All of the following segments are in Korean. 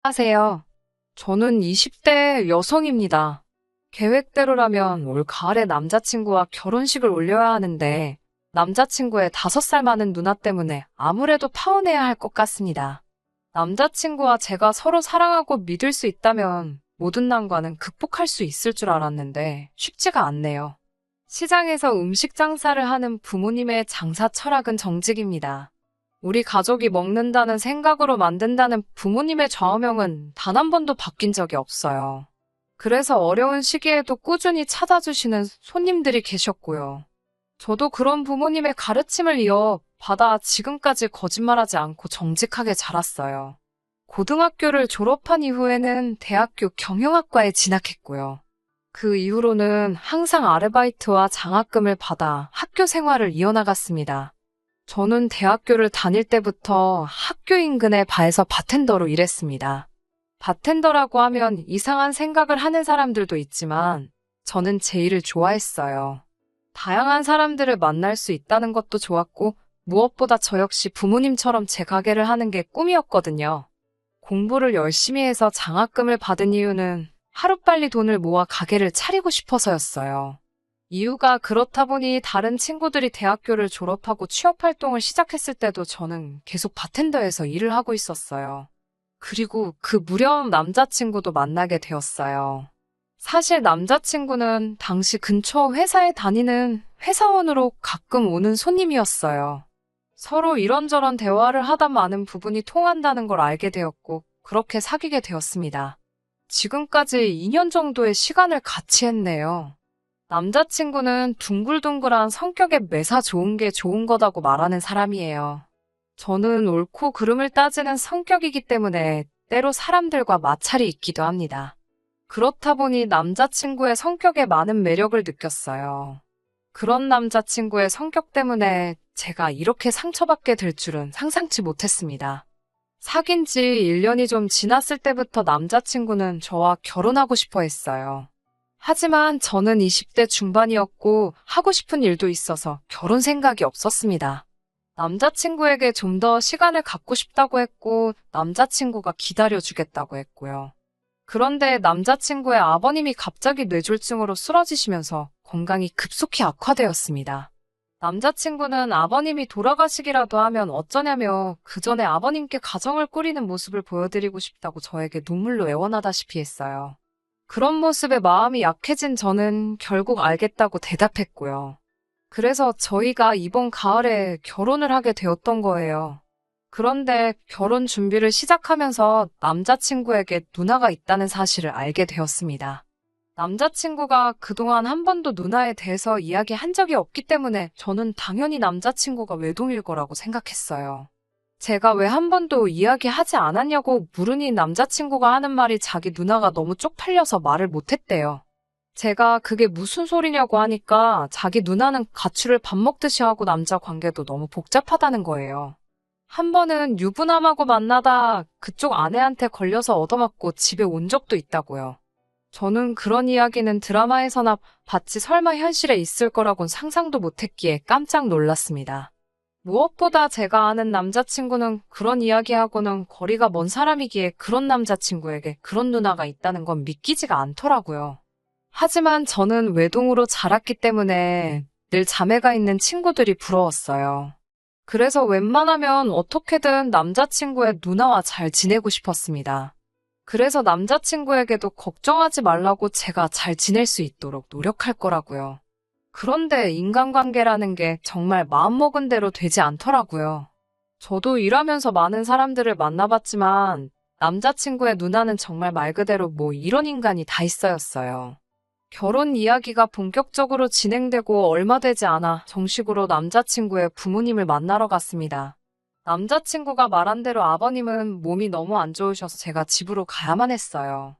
안녕하세요. 저는 20대 여성입니다. 계획대로라면 올 가을에 남자친구와 결혼식을 올려야 하는데 남자친구의 5살 많은 누나 때문에 아무래도 파혼해야 할 것 같습니다. 남자친구와 제가 서로 사랑하고 믿을 수 있다면 모든 난관은 극복할 수 있을 줄 알았는데 쉽지가 않네요. 시장에서 음식 장사를 하는 부모님의 장사 철학은 정직입니다. 우리 가족이 먹는다는 생각으로 만든다는 부모님의 좌우명은 단 한 번도 바뀐 적이 없어요. 그래서 어려운 시기에도 꾸준히 찾아주시는 손님들이 계셨고요. 저도 그런 부모님의 가르침을 이어받아 지금까지 거짓말하지 않고 정직하게 자랐어요. 고등학교를 졸업한 이후에는 대학교 경영학과에 진학했고요. 그 이후로는 항상 아르바이트와 장학금을 받아 학교 생활을 이어나갔습니다. 저는 대학교를 다닐 때부터 학교 인근의 바에서 바텐더로 일했습니다. 바텐더라고 하면 이상한 생각을 하는 사람들도 있지만 저는 제 일을 좋아했어요. 다양한 사람들을 만날 수 있다는 것도 좋았고 무엇보다 저 역시 부모님처럼 제 가게를 하는 게 꿈이었거든요. 공부를 열심히 해서 장학금을 받은 이유는 하루빨리 돈을 모아 가게를 차리고 싶어서였어요. 이유가 그렇다 보니 다른 친구들이 대학교를 졸업하고 취업활동을 시작했을 때도 저는 계속 바텐더에서 일을 하고 있었어요. 그리고 그 무렵 남자친구도 만나게 되었어요. 사실 남자친구는 당시 근처 회사에 다니는 회사원으로 가끔 오는 손님이었어요. 서로 이런저런 대화를 하다 많은 부분이 통한다는 걸 알게 되었고 그렇게 사귀게 되었습니다. 지금까지 2년 정도의 시간을 같이 했네요. 남자친구는 둥글둥글한 성격에 매사 좋은 게 좋은 거다고 말하는 사람이에요. 저는 옳고 그름을 따지는 성격이기 때문에 때로 사람들과 마찰이 있기도 합니다. 그렇다 보니 남자친구의 성격에 많은 매력을 느꼈어요. 그런 남자친구의 성격 때문에 제가 이렇게 상처받게 될 줄은 상상치 못했습니다. 사귄 지 1년이 좀 지났을 때부터 남자친구는 저와 결혼하고 싶어 했어요. 하지만 저는 20대 중반이었고 하고 싶은 일도 있어서 결혼 생각이 없었습니다. 남자친구에게 좀 더 시간을 갖고 싶다고 했고 남자친구가 기다려주겠다고 했고요. 그런데 남자친구의 아버님이 갑자기 뇌졸중으로 쓰러지시면서 건강이 급속히 악화되었습니다. 남자친구는 아버님이 돌아가시기라도 하면 어쩌냐며 그 전에 아버님께 가정을 꾸리는 모습을 보여드리고 싶다고 저에게 눈물로 애원하다시피 했어요. 그런 모습에 마음이 약해진 저는 결국 알겠다고 대답했고요. 그래서 저희가 이번 가을에 결혼을 하게 되었던 거예요. 그런데 결혼 준비를 시작하면서 남자친구에게 누나가 있다는 사실을 알게 되었습니다. 남자친구가 그동안 한 번도 누나에 대해서 이야기한 적이 없기 때문에 저는 당연히 남자친구가 외동일 거라고 생각했어요. 제가 왜 한 번도 이야기하지 않았냐고 물으니 남자친구가 하는 말이 자기 누나가 너무 쪽팔려서 말을 못했대요. 제가 그게 무슨 소리냐고 하니까 자기 누나는 가출을 밥 먹듯이 하고 남자 관계도 너무 복잡하다는 거예요. 한 번은 유부남하고 만나다 그쪽 아내한테 걸려서 얻어맞고 집에 온 적도 있다고요. 저는 그런 이야기는 드라마에서나 봤지 설마 현실에 있을 거라곤 상상도 못했기에 깜짝 놀랐습니다. 무엇보다 제가 아는 남자친구는 그런 이야기하고는 거리가 먼 사람이기에 그런 남자친구에게 그런 누나가 있다는 건 믿기지가 않더라고요. 하지만 저는 외동으로 자랐기 때문에 늘 자매가 있는 친구들이 부러웠어요. 그래서 웬만하면 어떻게든 남자친구의 누나와 잘 지내고 싶었습니다. 그래서 남자친구에게도 걱정하지 말라고 제가 잘 지낼 수 있도록 노력할 거라고요. 그런데 인간관계라는 게 정말 마음먹은 대로 되지 않더라고요. 저도 일하면서 많은 사람들을 만나봤지만 남자친구의 누나는 정말 말 그대로 뭐 이런 인간이 다 있어였어요. 결혼 이야기가 본격적으로 진행되고 얼마 되지 않아 정식으로 남자친구의 부모님을 만나러 갔습니다. 남자친구가 말한 대로 아버님은 몸이 너무 안 좋으셔서 제가 집으로 가야만 했어요.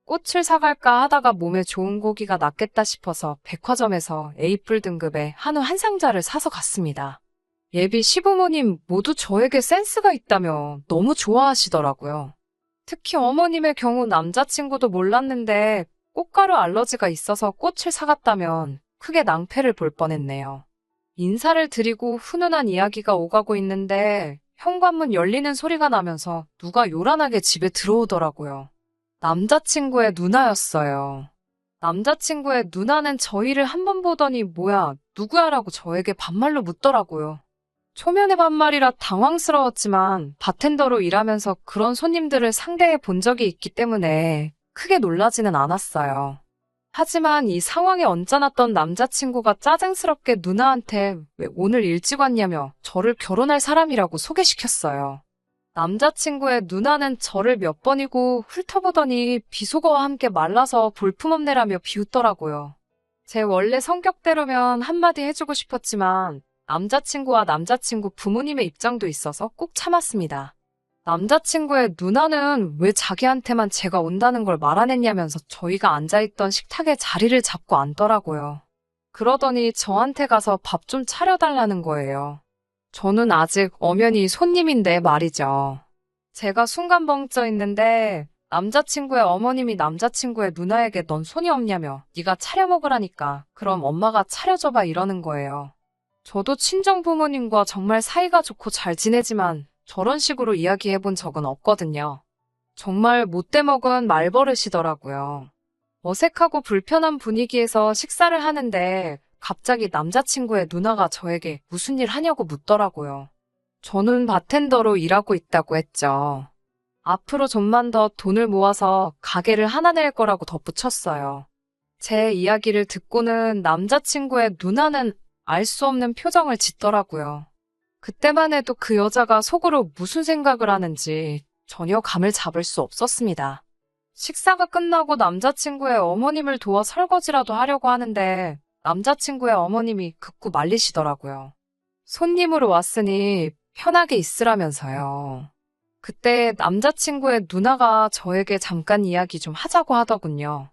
꽃을 사갈까 하다가 몸에 좋은 고기가 낫겠다 싶어서 백화점에서 에이플 등급의 한우 한 상자를 사서 갔습니다. 예비 시부모님 모두 저에게 센스가 있다며 너무 좋아하시더라고요. 특히 어머님의 경우 남자친구도 몰랐는데 꽃가루 알러지가 있어서 꽃을 사갔다면 크게 낭패를 볼 뻔했네요. 인사를 드리고 훈훈한 이야기가 오가고 있는데 현관문 열리는 소리가 나면서 누가 요란하게 집에 들어오더라고요. 남자친구의 누나였어요. 남자친구의 누나는 저희를 한 번 보더니 뭐야, 누구야라고 저에게 반말로 묻더라고요. 초면의 반말이라 당황스러웠지만 바텐더로 일하면서 그런 손님들을 상대해 본 적이 있기 때문에 크게 놀라지는 않았어요. 하지만 이 상황에 언짢았던 남자친구가 짜증스럽게 누나한테 왜 오늘 일찍 왔냐며 저를 결혼할 사람이라고 소개시켰어요. 남자친구의 누나는 저를 몇 번이고 훑어보더니 비속어와 함께 말라서 볼품없네라며 비웃더라고요. 제 원래 성격대로면 한마디 해주고 싶었지만 남자친구와 남자친구 부모님의 입장도 있어서 꾹 참았습니다. 남자친구의 누나는 왜 자기한테만 제가 온다는 걸 말 안 했냐면서 저희가 앉아있던 식탁에 자리를 잡고 앉더라고요. 그러더니 저한테 가서 밥 좀 차려달라는 거예요. 저는 아직 엄연히 손님인데 말이죠. 제가 순간 벙쪄 있는데 남자친구의 어머님이 남자친구의 누나에게 넌 손이 없냐며 네가 차려 먹으라니까 그럼 엄마가 차려줘봐 이러는 거예요. 저도 친정 부모님과 정말 사이가 좋고 잘 지내지만 저런 식으로 이야기해본 적은 없거든요. 정말 못돼 먹은 말버릇이더라고요. 어색하고 불편한 분위기에서 식사를 하는데 갑자기 남자친구의 누나가 저에게 무슨 일 하냐고 묻더라고요. 저는 바텐더로 일하고 있다고 했죠. 앞으로 좀만 더 돈을 모아서 가게를 하나 낼 거라고 덧붙였어요. 제 이야기를 듣고는 남자친구의 누나는 알 수 없는 표정을 짓더라고요. 그때만 해도 그 여자가 속으로 무슨 생각을 하는지 전혀 감을 잡을 수 없었습니다. 식사가 끝나고 남자친구의 어머님을 도와 설거지라도 하려고 하는데 남자친구의 어머님이 극구 말리시더라고요. 손님으로 왔으니 편하게 있으라면서요. 그때 남자친구의 누나가 저에게 잠깐 이야기 좀 하자고 하더군요.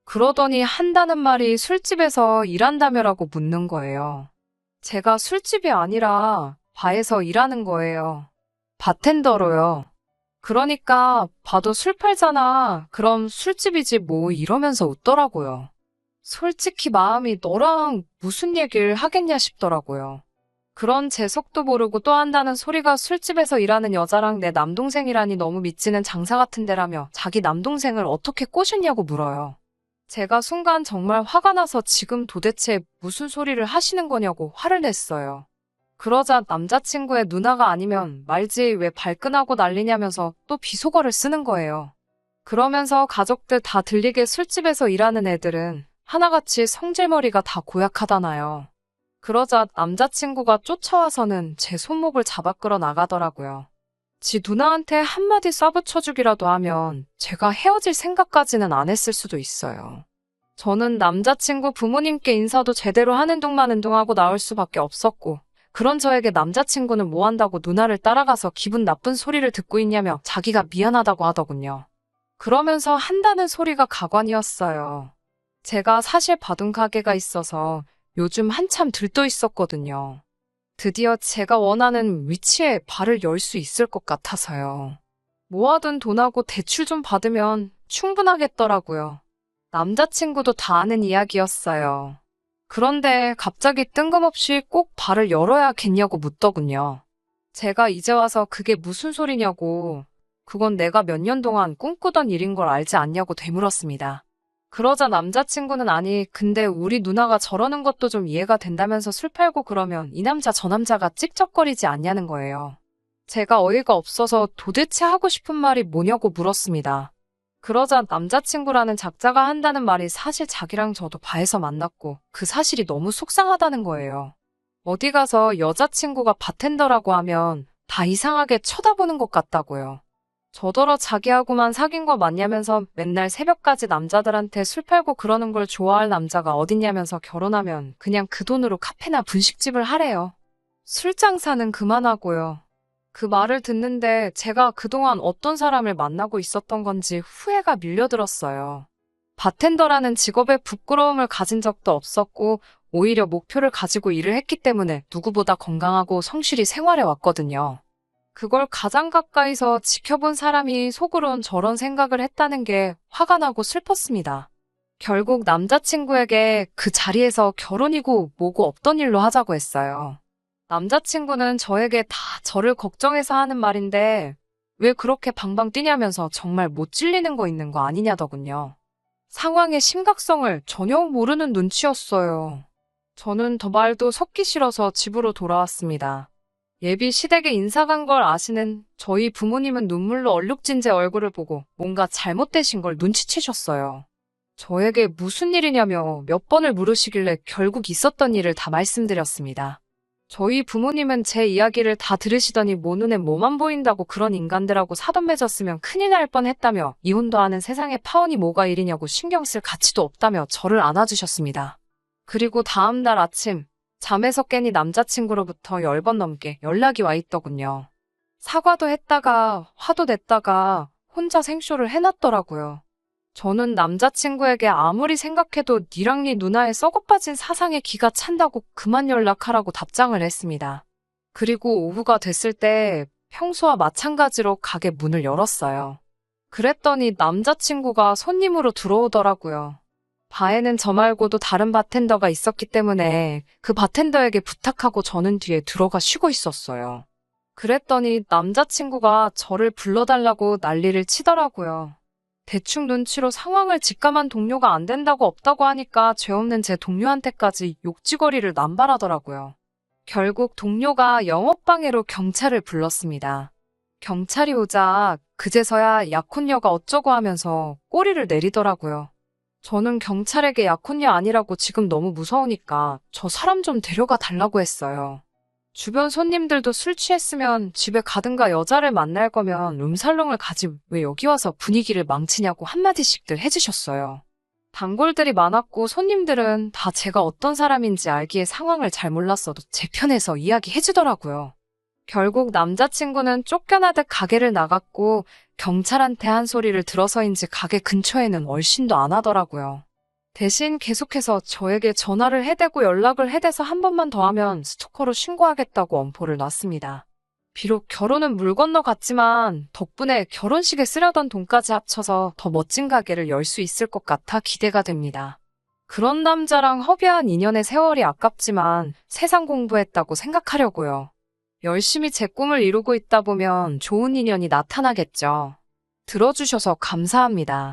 그러더니 한다는 말이 술집에서 일한다며라고 묻는 거예요. 제가 술집이 아니라 바에서 일하는 거예요. 바텐더로요. 그러니까 봐도 술 팔잖아. 그럼 술집이지 뭐 이러면서 웃더라고요. 솔직히 마음이 너랑 무슨 얘기를 하겠냐 싶더라고요. 그런 제 속도 모르고 또 한다는 소리가 술집에서 일하는 여자랑 내 남동생이라니 너무 믿지는 장사 같은 데라며 자기 남동생을 어떻게 꼬셨냐고 물어요. 제가 순간 정말 화가 나서 지금 도대체 무슨 소리를 하시는 거냐고 화를 냈어요. 그러자 남자친구의 누나가 아니면 말지 왜 발끈하고 난리냐면서 또 비속어를 쓰는 거예요. 그러면서 가족들 다 들리게 술집에서 일하는 애들은 하나같이 성질머리가 다 고약하다나요. 그러자 남자친구가 쫓아와서는 제 손목을 잡아 끌어 나가더라고요. 지 누나한테 한마디 쏴붙여주기라도 하면 제가 헤어질 생각까지는 안 했을 수도 있어요. 저는 남자친구 부모님께 인사도 제대로 하는 둥 마는 둥 하고 나올 수밖에 없었고 그런 저에게 남자친구는 뭐 한다고 누나를 따라가서 기분 나쁜 소리를 듣고 있냐며 자기가 미안하다고 하더군요. 그러면서 한다는 소리가 가관이었어요. 제가 사실 봐둔 가게가 있어서 요즘 한참 들떠 있었거든요. 드디어 제가 원하는 위치에 발을 열 수 있을 것 같아서요. 모아둔 돈하고 대출 좀 받으면 충분하겠더라고요. 남자친구도 다 아는 이야기였어요. 그런데 갑자기 뜬금없이 꼭 발을 열어야겠냐고 묻더군요. 제가 이제 와서 그게 무슨 소리냐고, 그건 내가 몇 년 동안 꿈꾸던 일인 걸 알지 않냐고 되물었습니다. 그러자 남자친구는 아니, 근데 우리 누나가 저러는 것도 좀 이해가 된다면서 술 팔고 그러면 이 남자 저 남자가 찝쩍거리지 않냐는 거예요. 제가 어이가 없어서 도대체 하고 싶은 말이 뭐냐고 물었습니다. 그러자 남자친구라는 작자가 한다는 말이 사실 자기랑 저도 바에서 만났고 그 사실이 너무 속상하다는 거예요. 어디 가서 여자친구가 바텐더라고 하면 다 이상하게 쳐다보는 것 같다고요. 저더러 자기하고만 사귄 거 맞냐면서 맨날 새벽까지 남자들한테 술 팔고 그러는 걸 좋아할 남자가 어딨냐면서 결혼하면 그냥 그 돈으로 카페나 분식집을 하래요. 술 장사는 그만하고요. 그 말을 듣는데 제가 그동안 어떤 사람을 만나고 있었던 건지 후회가 밀려들었어요. 바텐더라는 직업에 부끄러움을 가진 적도 없었고 오히려 목표를 가지고 일을 했기 때문에 누구보다 건강하고 성실히 생활해 왔거든요. 그걸 가장 가까이서 지켜본 사람이 속으론 저런 생각을 했다는 게 화가 나고 슬펐습니다. 결국 남자친구에게 그 자리에서 결혼이고 뭐고 없던 일로 하자고 했어요. 남자친구는 저에게 다 저를 걱정해서 하는 말인데 왜 그렇게 방방 뛰냐면서 정말 못 질리는 거 있는 거 아니냐더군요. 상황의 심각성을 전혀 모르는 눈치였어요. 저는 더 말도 섞기 싫어서 집으로 돌아왔습니다. 예비 시댁에 인사 간 걸 아시는 저희 부모님은 눈물로 얼룩진 제 얼굴을 보고 뭔가 잘못되신 걸 눈치채셨어요. 저에게 무슨 일이냐며 몇 번을 물으시길래 결국 있었던 일을 다 말씀드렸습니다. 저희 부모님은 제 이야기를 다 들으시더니 뭐 눈에 뭐만 보인다고 그런 인간들하고 사돈 맺었으면 큰일 날 뻔했다며 이혼도 하는 세상에 파혼이 뭐가 일이냐고 신경 쓸 가치도 없다며 저를 안아주셨습니다. 그리고 다음 날 아침 잠에서 깨니 남자친구로부터 10번 넘게 연락이 와 있더군요. 사과도 했다가 화도 냈다가 혼자 생쇼를 해놨더라고요. 저는 남자친구에게 아무리 생각해도 니랑 니 누나의 썩어빠진 사상에 기가 찬다고 그만 연락하라고 답장을 했습니다. 그리고 오후가 됐을 때 평소와 마찬가지로 가게 문을 열었어요. 그랬더니 남자친구가 손님으로 들어오더라고요. 바에는 저 말고도 다른 바텐더가 있었기 때문에 그 바텐더에게 부탁하고 저는 뒤에 들어가 쉬고 있었어요. 그랬더니 남자친구가 저를 불러달라고 난리를 치더라고요. 대충 눈치로 상황을 직감한 동료가 안 된다고 없다고 하니까 죄 없는 제 동료한테까지 욕지거리를 남발하더라고요. 결국 동료가 영업방해로 경찰을 불렀습니다. 경찰이 오자 그제서야 약혼녀가 어쩌고 하면서 꼬리를 내리더라고요. 저는 경찰에게 약혼녀 아니라고 지금 너무 무서우니까 저 사람 좀 데려가 달라고 했어요. 주변 손님들도 술 취했으면 집에 가든가 여자를 만날 거면 룸살롱을 가지 왜 여기 와서 분위기를 망치냐고 한마디씩들 해주셨어요. 단골들이 많았고 손님들은 다 제가 어떤 사람인지 알기에 상황을 잘 몰랐어도 제 편에서 이야기해주더라고요. 결국 남자친구는 쫓겨나듯 가게를 나갔고 경찰한테 한 소리를 들어서인지 가게 근처에는 얼씬도 안 하더라고요. 대신 계속해서 저에게 전화를 해대고 연락을 해대서 한 번만 더 하면 스토커로 신고하겠다고 엄포를 놨습니다. 비록 결혼은 물 건너 갔지만 덕분에 결혼식에 쓰려던 돈까지 합쳐서 더 멋진 가게를 열 수 있을 것 같아 기대가 됩니다. 그런 남자랑 허비한 인연의 세월이 아깝지만 세상 공부했다고 생각하려고요. 열심히 제 꿈을 이루고 있다 보면 좋은 인연이 나타나겠죠. 들어주셔서 감사합니다.